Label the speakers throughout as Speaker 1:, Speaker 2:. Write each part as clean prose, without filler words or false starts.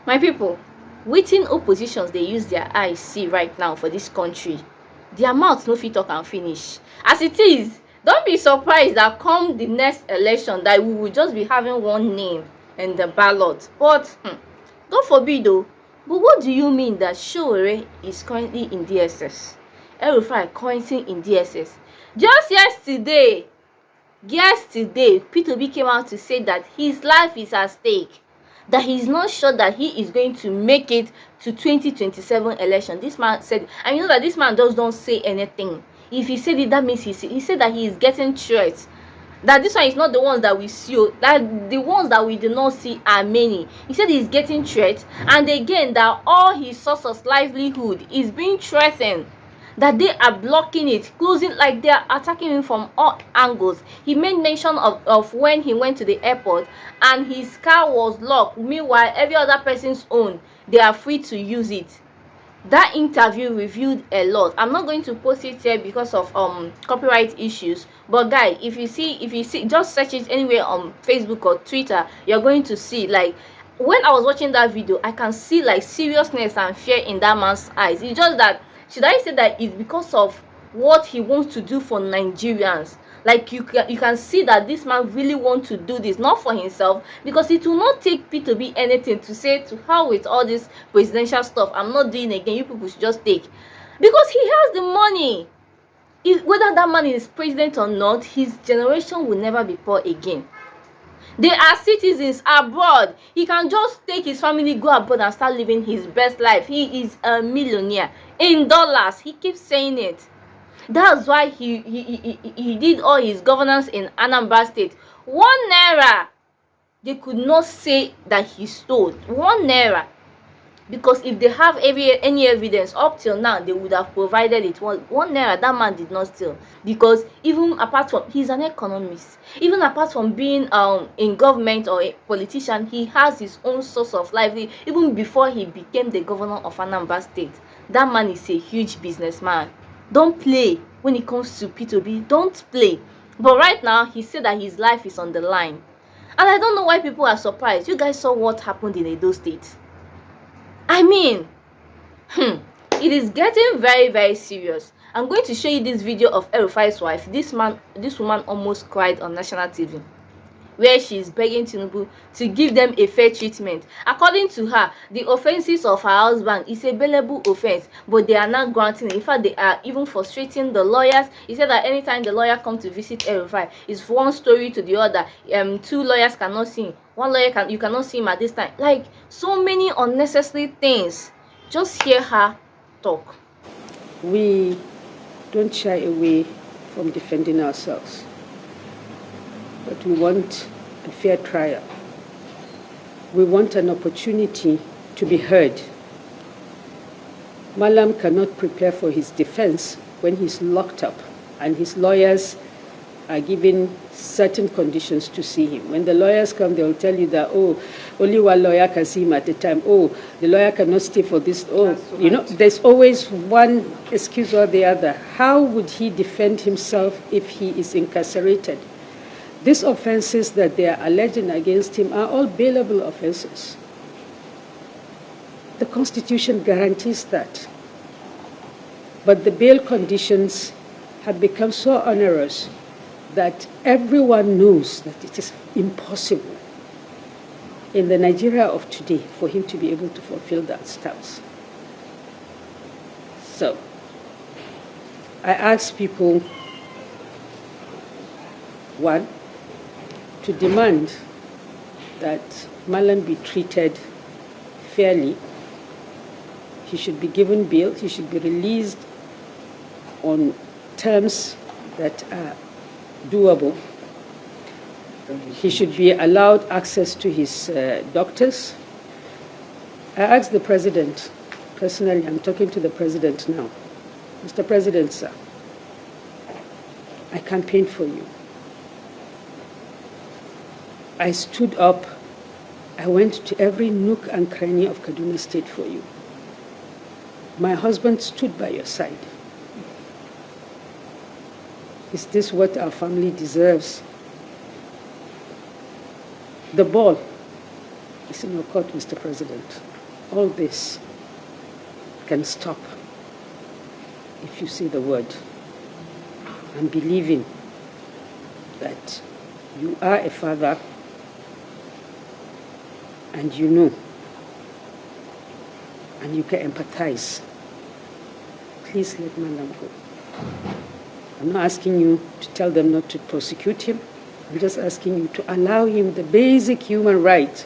Speaker 1: My people, wetin oppositions dey use their eyes see right now for this country, their mouth no fit talk am finish. As it is, don't be surprised that come the next election that we will just be having one name in the ballot. But God forbid though. But what do you mean that Sowore is currently in DSS? El-Rufai currently in DSS. Just yesterday, P2B came out to say that his life is at stake, that he's not sure that he is going to make it to 2027 election. This man said, and you know that this man just don't say anything. If he said it, that means he said that he is getting threats. That this one is not the ones that we see, that the ones that we do not see are many. He said he's getting threats, and again that all his source of livelihood is being threatened, that they are blocking it, closing, like they are attacking him from all angles. He made mention of when he went to the airport and his car was locked. Meanwhile, every other person's own, they are free to use it. That interview revealed a lot. I'm not going to post it here because of copyright issues, but guy, if you see, just search it anywhere on Facebook or Twitter, you're going to see, like, when I was watching that video, I can see like seriousness and fear in that man's eyes. It's just that, should I say that it's because of what he wants to do for Nigerians? Like, you can see that this man really wants to do this, not for himself, because it will not take P2B anything to say to how with all this presidential stuff, I'm not doing again, you people should just take. Because he has the money. Whether that man is president or not, his generation will never be poor again. They are citizens abroad. He can just take his family, go abroad and start living his best life. He is a millionaire in dollars. He keeps saying it. That's why he did all his governance in Anambra State. 1 naira, they could not say that he stole 1 naira, because if they have any evidence up till now, they would have provided it. 1 naira, that man did not steal. Because even apart from, he's an economist, even apart from being in government or a politician, he has his own source of livelihood. Even before he became the governor of Anambra State, that man is a huge businessman. Don't play when it comes to P2B. Don't play. But right now, he said that his life is on the line. And I don't know why people are surprised. You guys saw what happened in Edo State. I mean, it is getting very, very serious. I'm going to show you this video of El-Rufai's wife. This woman almost cried on national TV, where she is begging Tinubu to give them a fair treatment. According to her, the offenses of her husband is a bailable offense, but they are not granting it. In fact, they are even frustrating the lawyers. He said that anytime the lawyer comes to visit El-Rufai, it's one story to the other. 2 lawyers cannot see him. 1 lawyer you cannot see him at this time. Like, so many unnecessary things. Just hear her talk.
Speaker 2: We don't shy away from defending ourselves, but we want a fair trial. We want an opportunity to be heard. Malam cannot prepare for his defense when he's locked up and his lawyers are given certain conditions to see him. When the lawyers come, they will tell you that, oh, only 1 lawyer can see him at a time. Oh, the lawyer cannot stay for this. Oh, you know, there's always one excuse or the other. How would he defend himself if he is incarcerated? These offenses that they are alleging against him are all bailable offenses. The Constitution guarantees that. But the bail conditions have become so onerous that everyone knows that it is impossible in the Nigeria of today for him to be able to fulfill that stance. So, I ask people, 1, to demand that Malam be treated fairly. He should be given bail. He should be released on terms that are doable. He should be allowed access to his doctors. I asked the president, personally, I'm talking to the president now. Mr. President, sir, I campaigned for you. I stood up. I went to every nook and cranny of Kaduna State for you. My husband stood by your side. Is this what our family deserves? The ball It's in your court, Mr. President. All this can stop if you say the word. I'm believing that you are a father and you know and you can empathize. Please let Malam go. I'm not asking you to tell them not to prosecute him. I'm just asking you to allow him the basic human right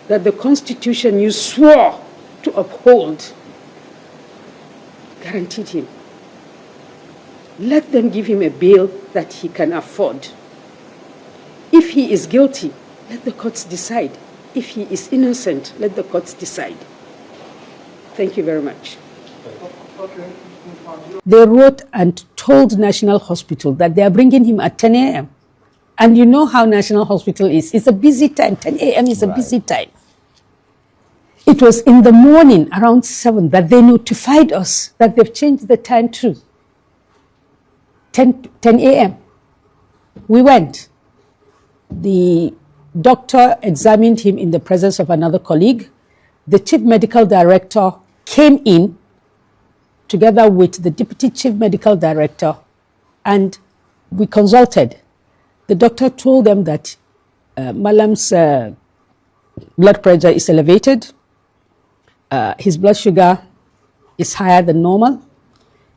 Speaker 2: that the Constitution you swore to uphold guaranteed him. Let them give him a bail that he can afford. If he is guilty, let the courts decide. If he is innocent, let the courts decide. Thank you very much.
Speaker 3: Okay.
Speaker 2: They wrote and told National Hospital that they are bringing him at 10 a.m. And you know how National Hospital is. It's a busy time. 10 a.m. is a busy time. It was in the morning, around 7, that they notified us that they've changed the time to 10 a.m. We went. The doctor examined him in the presence of another colleague. The chief medical director came in together with the deputy chief medical director, and we consulted. The doctor told them that Malam's blood pressure is elevated, his blood sugar is higher than normal.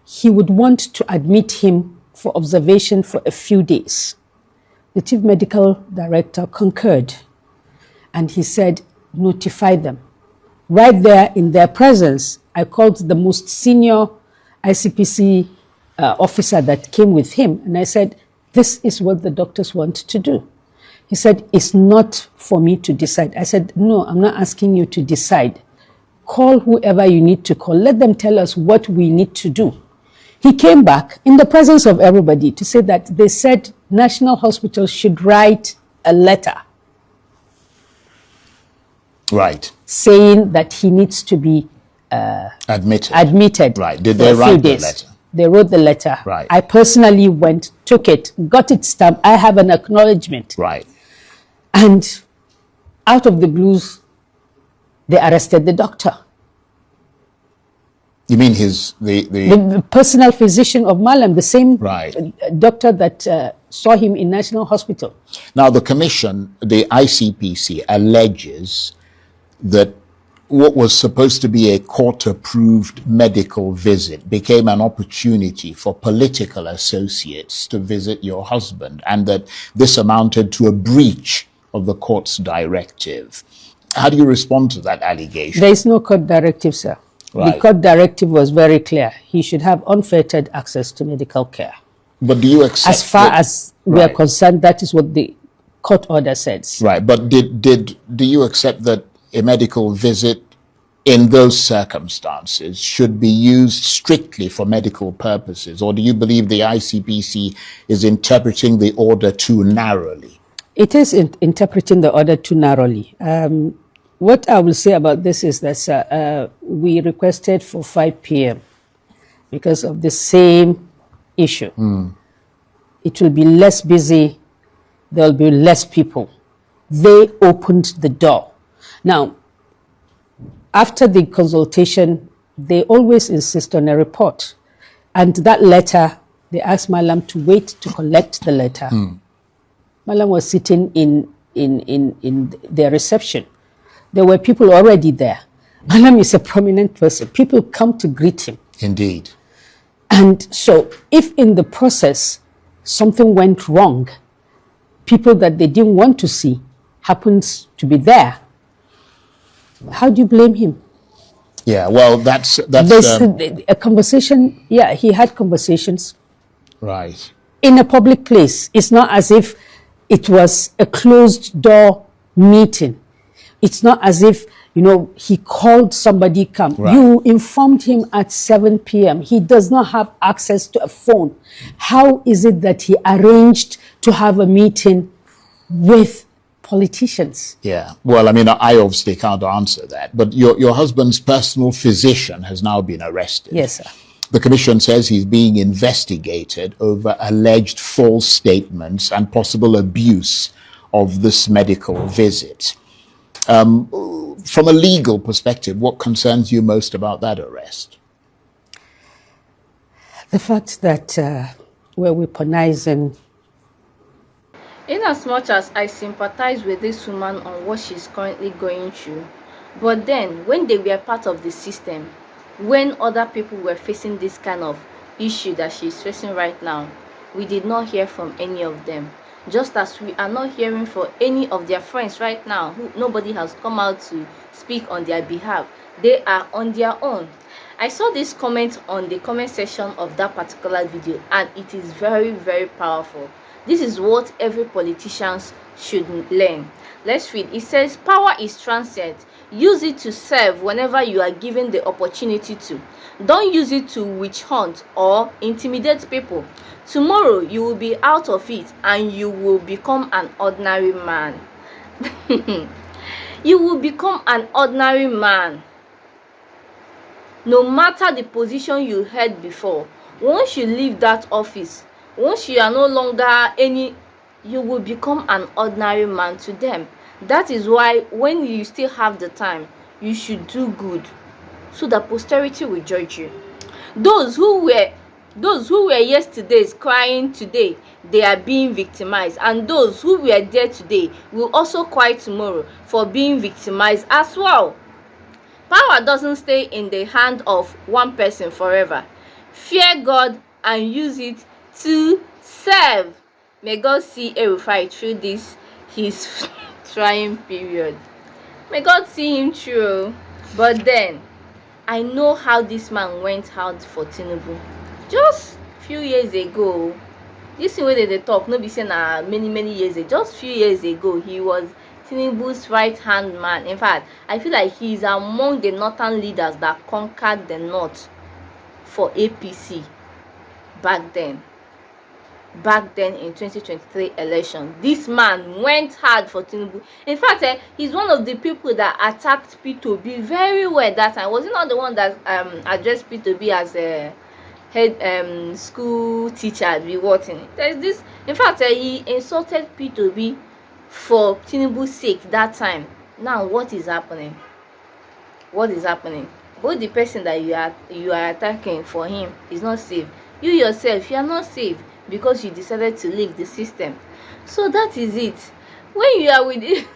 Speaker 2: He would want to admit him for observation for a few days. The chief medical director concurred, and he said, notify them. Right there in their presence, I called the most senior ICPC officer that came with him, and I said, this is what the doctors want to do. He said, it's not for me to decide. I said, no, I'm not asking you to decide. Call whoever you need to call. Let them tell us what we need to do. He came back in the presence of everybody to say that they said National Hospital should write a letter.
Speaker 4: Right.
Speaker 2: Saying that he needs to be admitted.
Speaker 4: Right. Did they write the letter?
Speaker 2: They wrote the letter.
Speaker 4: Right.
Speaker 2: I personally went, took it, got it stamped. I have an acknowledgement.
Speaker 4: Right.
Speaker 2: And out of the blues, they arrested the doctor.
Speaker 4: You mean
Speaker 2: the personal physician of Malam, the same doctor that saw him in National Hospital.
Speaker 4: Now, the commission, the ICPC, alleges that what was supposed to be a court-approved medical visit became an opportunity for political associates to visit your husband, and that this amounted to a breach of the court's directive. How do you respond to that allegation?
Speaker 2: There is no court directive, sir.
Speaker 4: Right.
Speaker 2: The court directive was very clear. He should have unfettered access to medical care.
Speaker 4: But do you accept
Speaker 2: as far as we are concerned, that is what the court order says.
Speaker 4: Right. But do you accept that a medical visit in those circumstances should be used strictly for medical purposes? Or do you believe the ICPC is interpreting the order too narrowly?
Speaker 2: It is interpreting the order too narrowly. What I will say about this is that we requested for 5 p.m. because of the same issue. It will be less busy. There will be less people. They opened the door. Now, after the consultation, they always insist on a report. And that letter, they asked Malam to wait to collect the letter. Malam was sitting in their reception. There were people already there. Malam is a prominent person. People come to greet him.
Speaker 4: Indeed.
Speaker 2: And so if in the process something went wrong, people that they didn't want to see happens to be there, how do you blame him?
Speaker 4: Yeah, well, that's
Speaker 2: a conversation. Yeah, he had conversations.
Speaker 4: Right.
Speaker 2: In a public place. It's not as if it was a closed door meeting. It's not as if, he called somebody come.
Speaker 4: Right.
Speaker 2: You informed him at 7 p.m. He does not have access to a phone. How is it that he arranged to have a meeting with politicians?
Speaker 4: Yeah. Well, I mean, I obviously can't answer that. But your husband's personal physician has now been arrested.
Speaker 2: Yes, sir.
Speaker 4: The commission says he's being investigated over alleged false statements and possible abuse of this medical visit. From a legal perspective, what concerns you most about that arrest?
Speaker 2: The fact that we're weaponizing.
Speaker 1: In as much as I sympathize with this woman on what she's currently going through, but then when they were part of the system, when other people were facing this kind of issue that she's facing right now, we did not hear from any of them. Just as we are not hearing from any of their friends right now, who nobody has come out to speak on their behalf. They are on their own. I saw this comment on the comment section of that particular video, and it is very, very powerful. This is what every politician should learn. Let's read. It says, power is transient. Use it to serve whenever you are given the opportunity to. Don't use it to witch hunt or intimidate people. Tomorrow you will be out of it and you will become an ordinary man. You will become an ordinary man. No matter the position you held before, once you leave that office, once you are no longer any, you will become an ordinary man to them. That is why when you still have the time, you should do good so that posterity will judge you. Those who were yesterday's crying today, they are being victimized, and those who were there today will also cry tomorrow for being victimized as well. Power doesn't stay in the hand of one person forever. Fear God and use it to serve. May God see El-Rufai through this his trying period. May God see him through. But then, I know how this man went out for Tinubu. Just few years ago, this thing wey they talk, no be say na many years ago, just few years ago, he was Tinubu's right hand man. In fact, I feel like he is among the northern leaders that conquered the north for APC back then in 2023 election. This man went hard for Tinubu. In fact, he's one of the people that attacked P2B very well that time. Was he not the one that addressed P2B as a head school teacher be working? There's this, in fact, he insulted P2B for Tinubu's sake that time. Now what is happening? What is happening? Both the person that you are attacking for him is not safe. You yourself, you are not safe because you decided to leave the system. So that is it. When you are with it,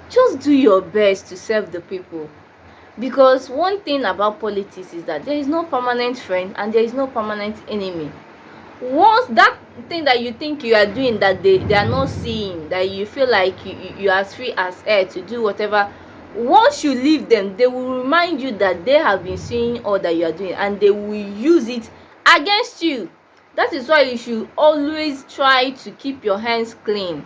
Speaker 1: just do your best to serve the people. Because one thing about politics is that there is no permanent friend and there is no permanent enemy. Once that thing that you think you are doing that they are not seeing, that you feel like you are free as air to do whatever, once you leave them, they will remind you that they have been seeing all that you are doing and they will use it against you. That is why you should always try to keep your hands clean,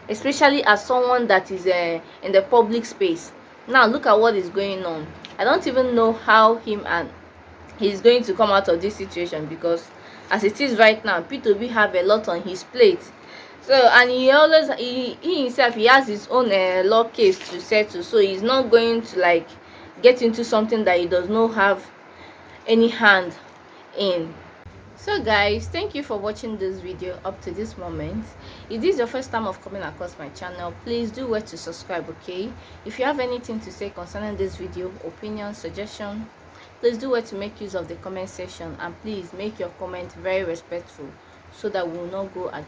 Speaker 1: especially as someone that is in the public space. Now look at what is going on. I don't even know how he's going to come out of this situation, because as it is right now, P2B have a lot on his plate. So, and he himself, he has his own law case to settle, so he's not going to like get into something that he does not have any hand in. So guys, thank you for watching this video up to this moment. If this is your first time of coming across my channel, please do well to subscribe, okay? If you have anything to say concerning this video, opinion, suggestion, please do well to make use of the comment section, and please make your comment very respectful so that we will not go against